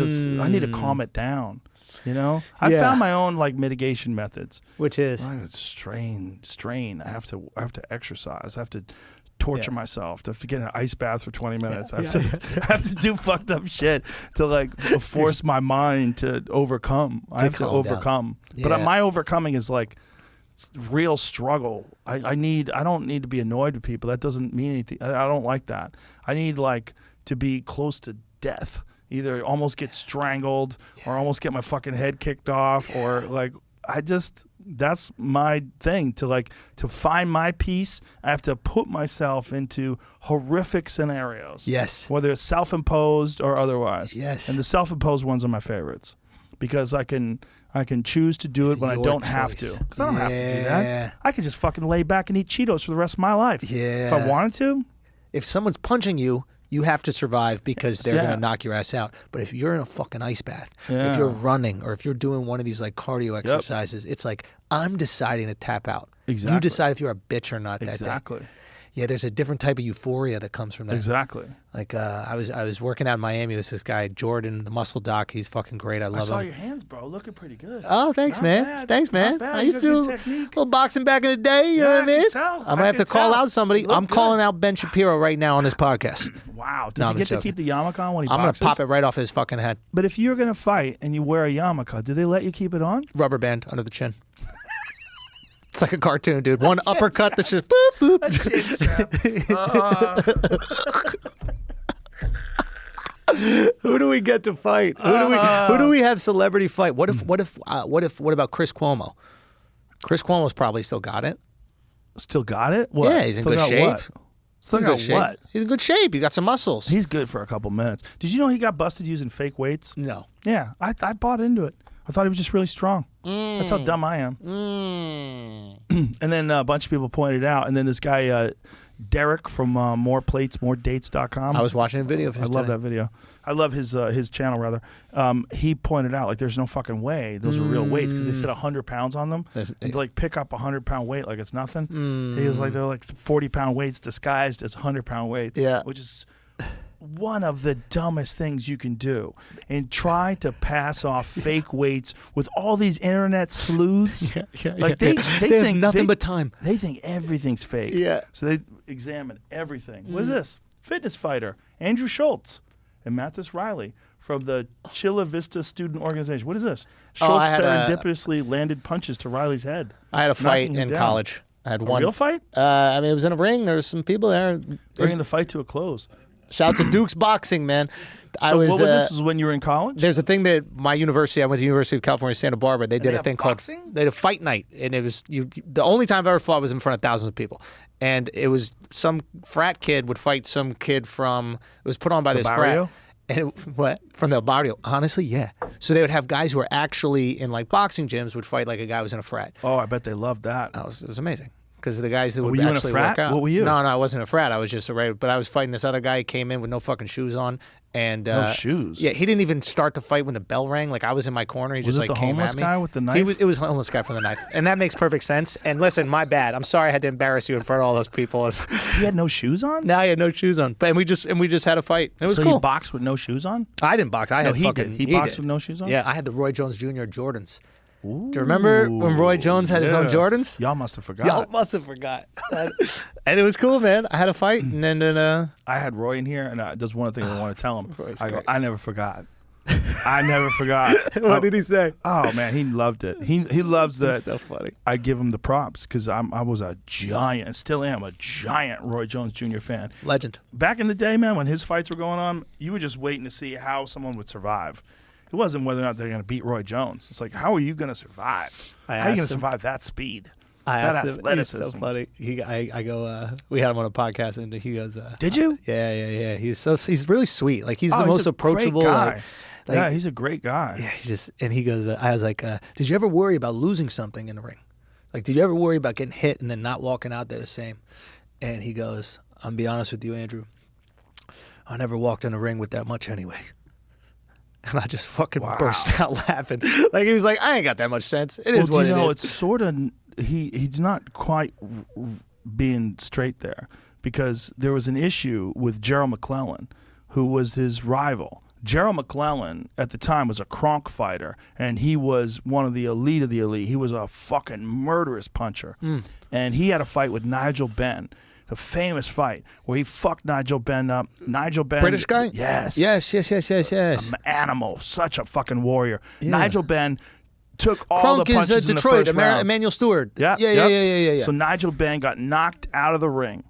I need to calm it down. You know, I found my own like mitigation methods, which is strain. I have to exercise. I have to torture myself. I have to get in an ice bath for 20 minutes. I have to do fucked up shit to like force my mind to overcome. I have to overcome. But my overcoming is like real struggle. I don't need to be annoyed with people. That doesn't mean anything. I don't like that. I need like to be close to death. Either almost get strangled or almost get my fucking head kicked off or like that's my thing to find my peace. I have to put myself into horrific scenarios. Yes. Whether it's self-imposed or otherwise. Yes. And the self-imposed ones are my favorites because I can choose to do it when I don't have to. Because I don't have to do that. I can just fucking lay back and eat Cheetos for the rest of my life. Yeah. If I wanted to. If someone's punching you, you have to survive because they're going to knock your ass out. But if you're in a fucking ice bath, if you're running, or if you're doing one of these like cardio exercises, it's like, I'm deciding to tap out. Exactly. You decide if you're a bitch or not that day. Exactly. Yeah, there's a different type of euphoria that comes from that. Exactly. Like I was working out in Miami with this guy, Jordan, the muscle doc. He's fucking great. I love him. I saw your hands, bro. Looking pretty good. Oh, thanks, man. Bad. Thanks, man. Not bad. I used to do a little boxing back in the day. You know what I mean? I'm going to have to call out somebody. I'm calling out Ben Shapiro right now on this podcast. Wow. Does he get to keep the yarmulke on when he boxes? I'm going to pop it right off his fucking head. But if you're going to fight and you wear a yarmulke, do they let you keep it on? Rubber band under the chin. It's like a cartoon, dude. One uppercut that's just boop, boop. Who do we get to fight? Who do we have celebrity fight? What about Chris Cuomo? Chris Cuomo's probably still got it. Still got it? What? Yeah, he's in good shape. What? Still got what? He's in good shape. He got some muscles. He's good for a couple minutes. Did you know he got busted using fake weights? No. Yeah, I bought into it. I thought he was just really strong. That's how dumb I am. And then a bunch of people pointed out, and then this guy, Derek from moreplatesmoredates.com. I was watching a video of his I love that video. I love his channel, rather. He pointed out, like, there's no fucking way those are real weights because they said 100 pounds on them. And to, like, pick up a 100-pound weight like it's nothing. He was like, they're like 40-pound weights disguised as 100-pound weights. Yeah. Which is one of the dumbest things you can do, and try to pass off fake weights with all these internet sleuths. They think nothing but time. They think everything's fake. Yeah. So they examine everything. What is this? Fitness fighter Andrew Schultz and Mathis Riley from the Chula Vista Student Organization. What is this? Schultz serendipitously landed punches to Riley's head. I had a fight in college. I had one real fight. I mean, it was in a ring. There was some people there bringing the fight to a close. Shout out to Duke's Boxing, man. What was this? This was when you were in college? There's a thing that my university, I went to the University of California, Santa Barbara. They did a thing called, they had a fight night. And it was, the only time I've ever fought was in front of thousands of people. And it was some frat kid would fight some kid from, it was put on by this frat. And from the barrio? Honestly, yeah. So they would have guys who were actually in like boxing gyms would fight like a guy who was in a frat. Oh, I bet they loved that. It was amazing. Because the guys who would actually actually work out. What were you? No, I wasn't a frat. I was just a regular. But I was fighting this other guy. He came in with no fucking shoes on. And no shoes? Yeah, he didn't even start the fight when the bell rang. Like, I was in my corner. He just like came at me. Was it the homeless guy with the knife? It was the homeless guy with the knife. And that makes perfect sense. And listen, my bad. I'm sorry I had to embarrass you in front of all those people. He had no shoes on? No, he had no shoes on. But we just had a fight. It was cool. So he boxed with no shoes on? I didn't box. He did. He boxed with no shoes on? Yeah, I had the Roy Jones Jr. Jordans. Ooh, do you remember when Roy Jones had his own Jordans? Y'all must have forgot. Y'all must have forgot. And it was cool, man. I had a fight, and then I had Roy in here, and there's one thing I want to tell him. I never forgot. I never forgot. What did he say? Oh man, he loved it. He loves that. That's so funny. I give him the props because I was a giant, still am a giant Roy Jones Jr. fan. Legend. Back in the day, man, when his fights were going on, you were just waiting to see how someone would survive. It wasn't whether or not they're going to beat Roy Jones. It's like, how are you going to survive? How are you going to survive that speed? That athleticism. He's so funny. I go. We had him on a podcast, and he goes. Did you? Yeah. He's really sweet. Like he's the most approachable guy. Yeah, he's a great guy. Yeah, and he goes. I was like, did you ever worry about losing something in the ring? Like, did you ever worry about getting hit and then not walking out there the same? And he goes, I'm be honest with you, Andrew. I never walked in the ring with that much anyway. And I just fucking burst out laughing. Like, he was like, I ain't got that much sense. It is what it is. It's sort of, he's not quite being straight there because there was an issue with Gerald McClellan, who was his rival. Gerald McClellan at the time was a Kronk fighter, and he was one of the elite of the elite. He was a fucking murderous puncher. And he had a fight with Nigel Benn, the famous fight where he fucked Nigel Benn up. Nigel Benn, British guy? Yes. Yes. An animal, such a fucking warrior. Yeah. Nigel Benn took all Kronk the punches is in Detroit, the first round. Emmanuel Stewart. Yeah. Yeah. So Nigel Benn got knocked out of the ring.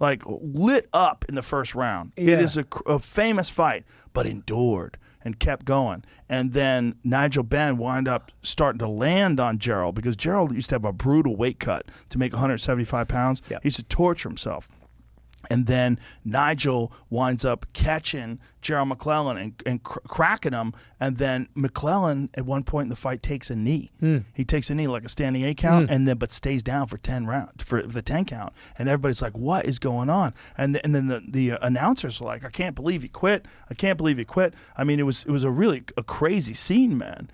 Like lit up in the first round. Yeah. It is a famous fight, but endured and kept going. And then Nigel Benn wound up starting to land on Gerald because Gerald used to have a brutal weight cut to make 175 pounds. Yep. He used to torture himself. And then Nigel winds up catching Gerald McClellan and cracking him. And then McClellan, at one point in the fight, takes a knee. He takes a knee like a standing 8 count, and then but stays down for 10 rounds for the 10 count. And everybody's like, "What is going on?" And then the announcers were like, "I can't believe he quit. I can't believe he quit." I mean, it was a really crazy scene, man.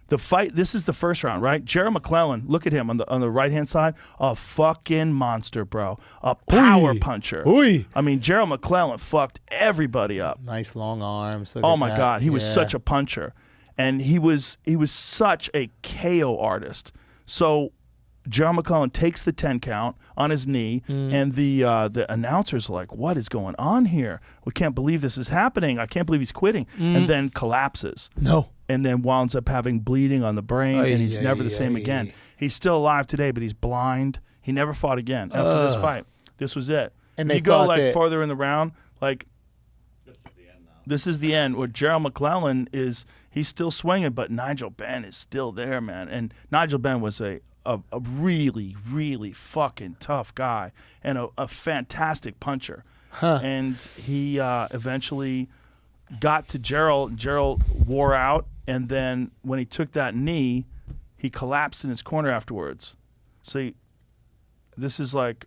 The fight. This is the first round, right? Gerald McClellan. Look at him on the right hand side. A fucking monster, bro. A power puncher. I mean, Gerald McClellan fucked everybody up. Nice long arms. Oh my God, he was such a puncher, and he was such a KO artist. So Gerald McClellan takes the 10 count on his knee, and the announcers are like, "What is going on here? We can't believe this is happening. I can't believe he's quitting," and then collapses. No. And then winds up having bleeding on the brain, and he's never the same again. He's still alive today, but he's blind. He never fought again after this fight. This was it. And you go like farther in the round, like This is the end now. this is the end. Where Gerald McClellan he's still swinging, but Nigel Benn is still there, man. And Nigel Benn was a really, really fucking tough guy and a fantastic puncher. And he eventually got to Gerald. Gerald wore out, and then when he took that knee, he collapsed in his corner afterwards. So this is like,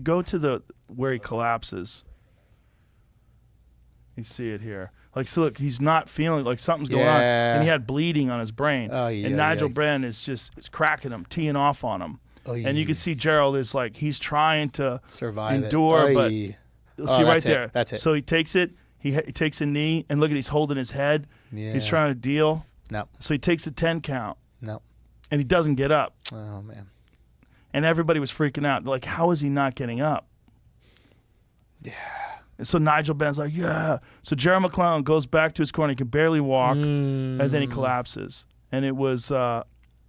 go to where he collapses. You see it here. Like, so look, he's not feeling like something's going on, and he had bleeding on his brain. And Nigel Benn is cracking him, teeing off on him. And you can see Gerald is like, he's trying to survive endure, but see right there. That's it. So he takes it. He takes a knee, and look at he's holding his head. Yeah. He's trying to deal. No. So he takes a 10 count. No. And he doesn't get up. Oh man. And everybody was freaking out. They're like, how is he not getting up? Yeah. And so Nigel Benn's like, yeah. So Gerald McClellan goes back to his corner. He can barely walk, and then he collapses. And it was a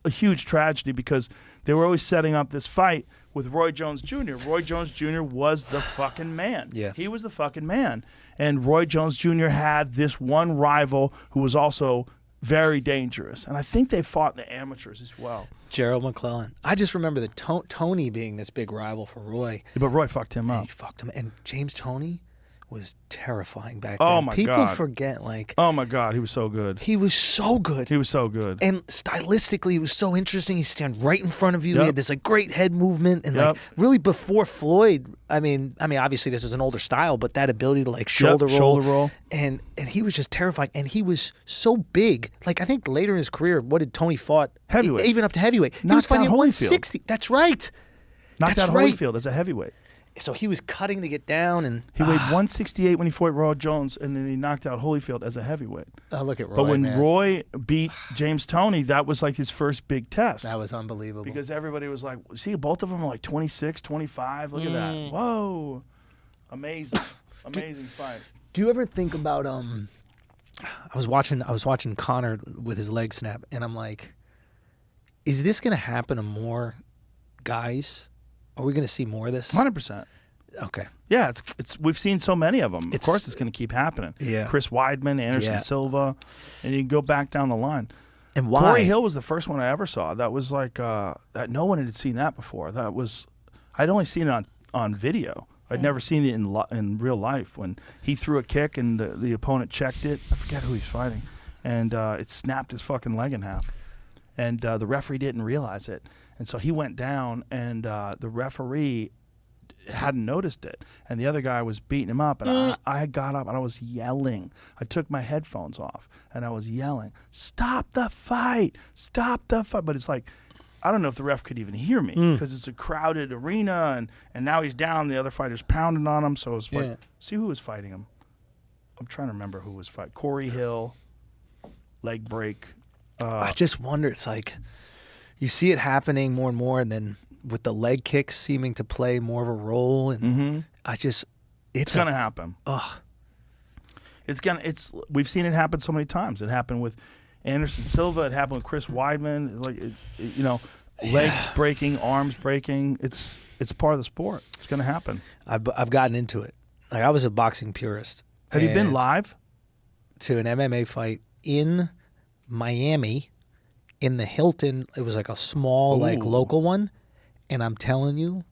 huge tragedy because they were always setting up this fight with Roy Jones Jr. Roy Jones Jr. was the fucking man. Yeah. He was the fucking man. And Roy Jones Jr. had this one rival who was also very dangerous. And I think they fought in the amateurs as well. Gerald McClellan. I just remember Tony being this big rival for Roy. But Roy fucked him up. He fucked him. And James Toney was terrifying back Oh then. my People God. forget, like, Oh my God, he was so good. he was so good. He was so good. And stylistically, it was so interesting. He stand right in front of you. He Yep. had this like great head movement, and Yep. like really before Floyd. I mean, obviously this is an older style, but that ability to like shoulder roll, and he was just terrifying. And he was so big. Like I think later in his career, what did Tony fought? Heavyweight. Even up to heavyweight. He Knocked was fighting out at Holyfield. 160. That's right. Knocked That's out right. Holyfield as a heavyweight. So he was cutting to get down, and He weighed 168 when he fought Roy Jones, and then he knocked out Holyfield as a heavyweight. look at Roy. But when man. Roy beat James Toney, that was like his first big test. that was unbelievable. Because everybody was like, see, both of them are like 26, 25. Look at that. Whoa. Amazing. Amazing fight. Do you ever think about I was watching Connor with his leg snap, and I'm like, is this gonna happen to more guys? Are we gonna see more of this? 100%. Okay. Yeah, it's we've seen so many of them. Of course it's going to keep happening. Yeah. Chris Weidman, Anderson Silva, and you can go back down the line. And why? Corey Hill was the first one I ever saw. That was like that no one had seen that before. That was I'd only seen it on video. I'd never seen it in real life. When he threw a kick and the opponent checked it, I forget who he's fighting, and it snapped his fucking leg in half. And the referee didn't realize it, and so he went down, and the referee hadn't noticed it, and the other guy was beating him up, and I got up and I was yelling. I took my headphones off and I was yelling, "Stop the fight! Stop the fight!" But it's like, I don't know if the ref could even hear me because it's a crowded arena, and now he's down. The other fighter's pounding on him, so it's like, see who was fighting him? I'm trying to remember who was fighting. Corey Hill, leg break. I just wonder. It's like you see it happening more and more, and then with the leg kicks seeming to play more of a role, and it's gonna happen. Ugh. We've seen it happen so many times. It happened with Anderson Silva. It happened with Chris Weidman. Leg breaking, arms breaking. It's part of the sport. It's gonna happen. I've gotten into it. Like, I was a boxing purist. Have you been live to an MMA fight in Miami, in the Hilton? It was like a small, like local one, and I'm telling you,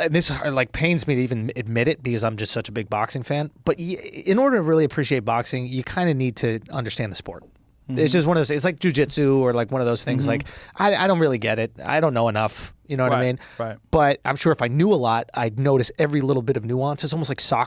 this like pains me to even admit it because I'm just such a big boxing fan. But in order to really appreciate boxing, you kind of need to understand the sport. It's just one of those. It's like jujitsu or like one of those things. Like I don't really get it. I don't know enough. You know what I mean? Right. But I'm sure if I knew a lot, I'd notice every little bit of nuance. It's almost like soccer.